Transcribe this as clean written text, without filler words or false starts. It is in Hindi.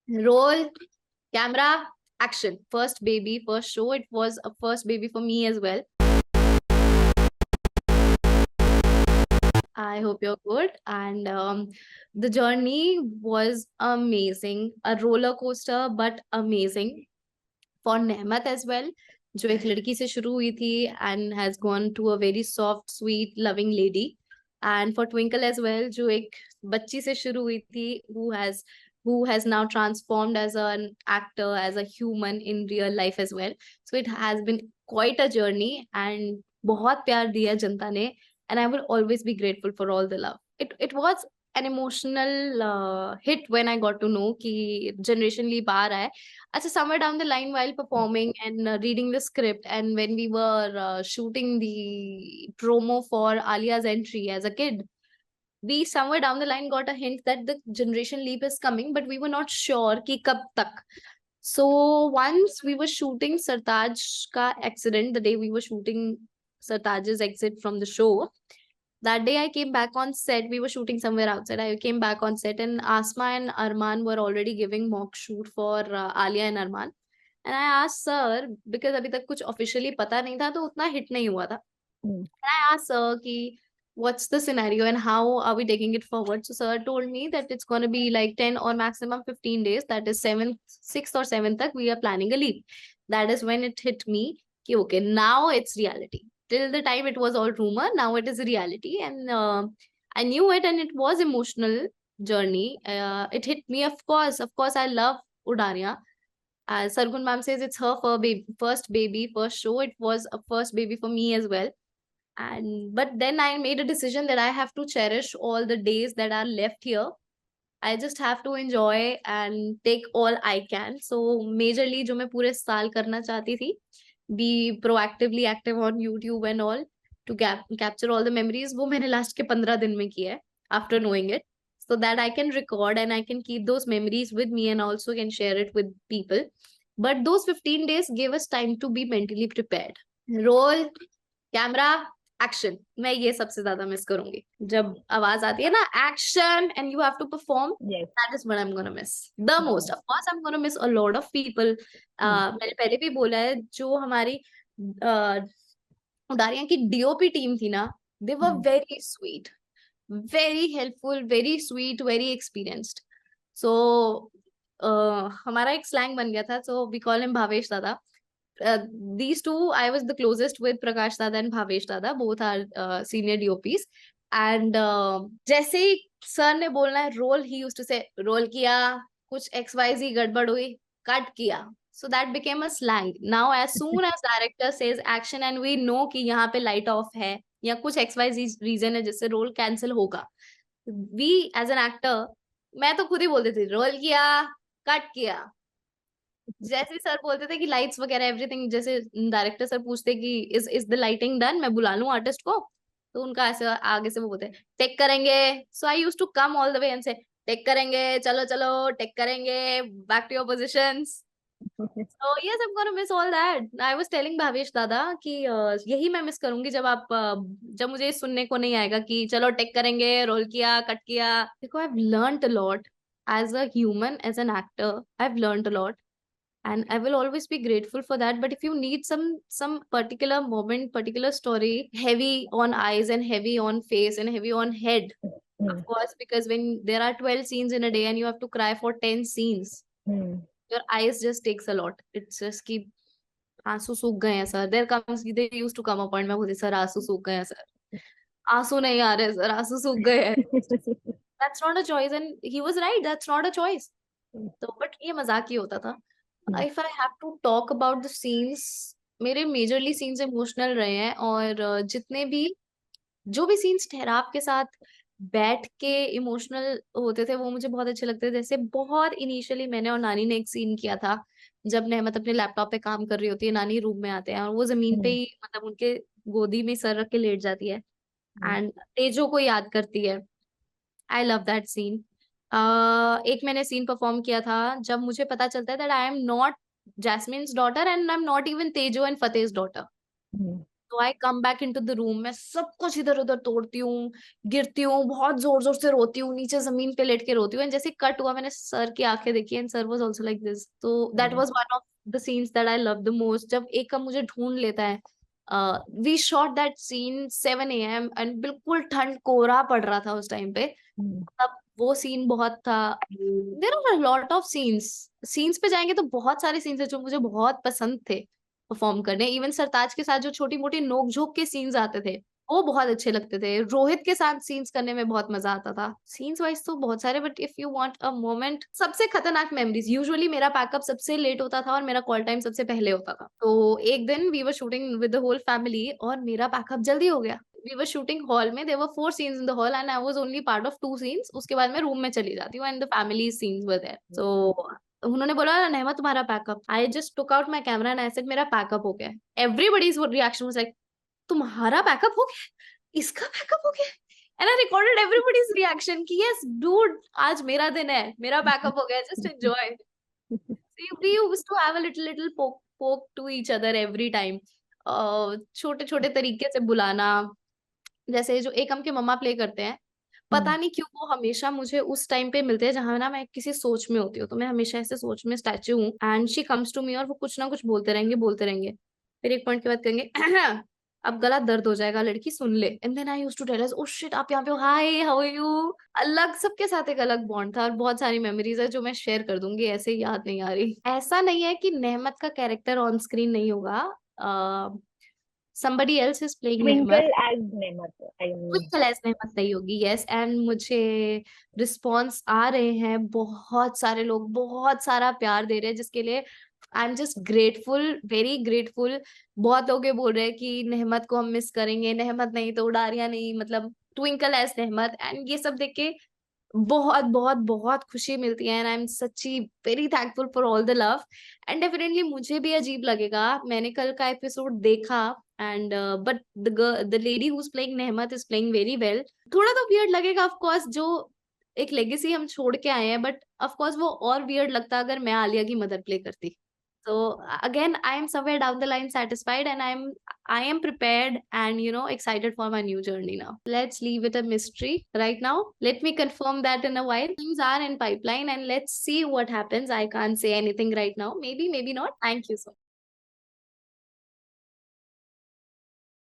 Roll, camera, action. First baby, first show. It was a first baby for me as well. I hope you're good. And the journey was amazing. A roller coaster, but amazing for Nehmat as well. जो एक लड़की से शुरू हुई थी and has gone to a very soft, sweet, loving lady. And for Twinkle as well, जो एक बच्ची से शुरू हुई थी who has now transformed as an actor, as a human in real life as well. So it has been quite a journey and बहुत प्यार दिया जनता ने, and I will always be grateful for all the love. It was an emotional hit when I got to know कि Generation Leap आ रहा है. Actually, somewhere down the line while performing and reading the script, and when we were shooting the promo for Alia's entry as a kid, we somewhere down the line got a hint that the Generation Leap is coming, but we were not sure कि कब तक. So once we were shooting Sartaj ka accident, the day we were shooting Sartaj's exit from the show, that day I came back on set. We were shooting somewhere outside. I came back on set, and Asma and Arman were already giving mock shoot for Alia and Arman. And I asked sir, because अभी तक कुछ officially पता नहीं था, तो उतना hit नहीं हुआ था. And I asked sir कि what's the scenario and how are we taking it forward? So sir told me that it's going to be like 10 or maximum 15 days. That is 7th, 6th or 7th tak we are planning a leap. That is when it hit me कि okay, now it's reality. Till the time it was all rumor, now it is reality. And I knew it, and it was emotional journey. It hit me, of course. Of course, I love Udania. As Sargun ma'am says, it's her first baby, first show. It was a first baby for me as well. And but then I made a decision that I have to cherish all the days that are left here. I just have to enjoy and take all I can. So majorly जो मैं पूरे साल करना चाहती थी, be proactively active on YouTube and all to capture all the memories, वो मैंने last के 15 दिन में किया है after knowing it, so that I can record and I can keep those memories with me and also can share it with people. But those 15 days gave us time to be mentally prepared. Roll, camera, action. मैं ये सबसे ज्यादा मिस करूंगी जब आवाज आती है ना, action and you have to perform. Yes. That is what I am gonna miss the most. Of course I am gonna miss a lot of people. मैंने पहले भी बोला है, जो हमारी उडारिया की डीओपी टीम थी ना, they were very sweet, very helpful, very sweet, very experienced. So हमारा एक स्लैंग बन गया था, so we call him Bhavesh Dada. These two, I was the closest with Prakash Dada and Bhavesh Dada. Both are senior DOPs. And जैसे ही सर ने बोलना है role, he used to say role किया, कुछ XYZ गड़बड़ हुई, कट किया. So that became a slang. Now as soon as director says action and we know कि यहाँ पे light off है या कुछ XYZ reason है जिससे रोल cancel होगा, we as an actor, मैं तो खुद ही बोल देती थी रोल किया, कट किया. जैसे सर बोलते थे कि लाइट्स वगैरह एवरीथिंग, जैसे डायरेक्टर सर पूछते कि इज द लाइटिंग डन, मैं बुला लूं आर्टिस्ट को, तो उनका ऐसे आगे से वो बोलते टेक करेंगे. So I used to come all the way and say take करेंगे, चलो चलो टेक करेंगे, back to your positions. So yes, I am gonna miss all that. I was telling Bhavesh Dada कि यही मैं मिस करूंगी जब आप जब मुझे सुनने को नहीं आएगा कि चलो टेक करेंगे, रोल किया, कट किया. देखो, I have learned a lot as a human, as an actor. I've learned a lot, and I will always be grateful for that. But if you need some particular moment, particular story, heavy on eyes and heavy on face and heavy on head, of course, because when there are 12 scenes in a day and you have to cry for 10 scenes, your eyes just takes a lot. It's just keep आंसू सूख गए हैं sir. There comes they used to come a point में बोलती सर आंसू सूख गए हैं सर, आंसू नहीं आ रहे सर, आंसू सूख गए हैं. That's not a choice, and he was right, that's not a choice. तो बट ये मजाक ही होता था. If I have to talk about the scenes, मेरे मेजरली सीन्स इमोशनल रहे हैं. और जितने भी जो भी सीन्स ठहराव के साथ बैठ के इमोशनल होते थे, वो मुझे बहुत अच्छे लगते थे. जैसे बहुत इनिशियली मैंने और नानी ने एक सीन किया था, जब नेहमत अपने लैपटॉप पे काम कर रही होती है, नानी रूम में आते हैं और वो जमीन पे ही मतलब उनके गोदी में सर रख के लेट जाती है एंड तेजो को याद करती है. I love that scene. एक मैंने सीन परफॉर्म किया था जब मुझे पता चलता है that I am not Jasmine's daughter and I am not even Tejo and Fateh's daughter. तो I come back into the room, मैं सब कुछ इधर उधर तोड़ती हूँ, गिरती हूँ, बहुत जोर जोर से रोती हूँ, नीचे जमीन पे लेट के रोती हूँ, एंड जैसे कट हुआ मैंने सर की आंखें देखी and sir was also like this. तो that hmm, was one of the scenes that I love the most, जब एकम मुझे ढूंढ लेता है। We shot that scene 7 AM and बिल्कुल ठंड कोहरा पड़ रहा था उस टाइम पे। हम्म, तब वो सीन बहुत था। There are a lot of scenes, scenes पे जाएंगे तो बहुत सारे सीन्स है जो मुझे बहुत पसंद थे परफॉर्म करने। इवन सरताज के साथ जो छोटी मोटी नोक झोंक के सीन्स आते थे वो बहुत अच्छे लगते थे। रोहित के साथ सीन्स करने में बहुत मजा आता था। सीन्स वाइज तो बहुत सारे, but if you want a moment, सबसे खतरनाक मेमोरीज, यूजुअली मेरा पैकअप सबसे लेट होता था और मेरा कॉल टाइम सबसे पहले होता था। तो एक दिन we were shooting with the whole family और मेरा पैकअप जल्दी हो गया। वी वर शूटिंग हॉल में, there were 4 scenes in the hall and I was only part of 2 scenes. उसके बाद मैं रूम में चली जाती हूँ and the family scenes were there. So उन्होंने बोला नहमा तुम्हारा pack up. I just took out my camera and I said मेरा पैकअप हो गया। एवरीबॉडीज रिएक्शन वाज लाइक तुम्हारा पैकअप हो गया, इसका पैकअप हो गया। And I recorded everybody's reaction कि यस डूड आज मेरा दिन है, मेरा पैकअप हो गया, just enjoy. We used to have a little poke to each other every time. छोटे छोटे तरीके से बुलाना, जैसे जो एकम के मम्मा प्ले करते हैं, हम्म, पता नहीं क्यों वो हमेशा मुझे उस टाइम पे मिलते हैं जहां ना मैं किसी सोच में होती हूँ। तो मैं हमेशा ऐसे सोच में स्टैच्यू हूँ and she comes to me और वो कुछ ना कुछ बोलते रहेंगे बोलते रहेंगे। फिर एक पॉइंट के बाद कहेंगे अब गला दर्द हो जाएगा, लड़की सुन ले। And then I used to tell her oh shit आप यहाँ पे हो, हाय हाउ आर यू। अलग सबके साथ एक अलग बॉन्ड था और बहुत सारी मेमोरीज है जो मैं शेयर कर दूंगी, ऐसे ही याद नहीं आ रही। ऐसा नहीं है कि नेहमत का कैरेक्टर ऑन स्क्रीन नहीं होगा, somebody else is playing Nehmat. Twinkle as Nemat I कुछ मीन। कलेश नेहमत नहीं होगी, यस। एंड मुझे रिस्पॉन्स आ रहे हैं, बहुत सारे लोग बहुत सारा प्यार दे रहे हैं जिसके लिए I am just grateful, very grateful. बहुत लोग ये बोल रहे हैं कि नेहमत को हम मिस करेंगे, नेहमत नहीं तो उडारिया नहीं, मतलब ट्विंकल एज नेहमत। एंड ये सब देख के बहुत बहुत बहुत खुशी मिलती है एंड आई एम सच्ची very thankful for all the love. And definitely मुझे भी अजीब लगेगा, मैंने कल का एपिसोड देखा and but the lady who is playing Nehmat is playing very well. थोड़ा तो वियर्ड लगेगा ऑफ कोर्स, जो एक लेगेसी हम छोड़ के आए हैं, बट ऑफ कोर्स वो और वियर्ड लगता अगर मैं आलिया की मदर प्ले करती। So again, I am somewhere down the line satisfied and I am prepared and excited for my new journey now. Let's leave it a mystery right now. Let me confirm that in a while. Things are in pipeline and let's see what happens. I can't say anything right now. Maybe, maybe not. Thank you so much.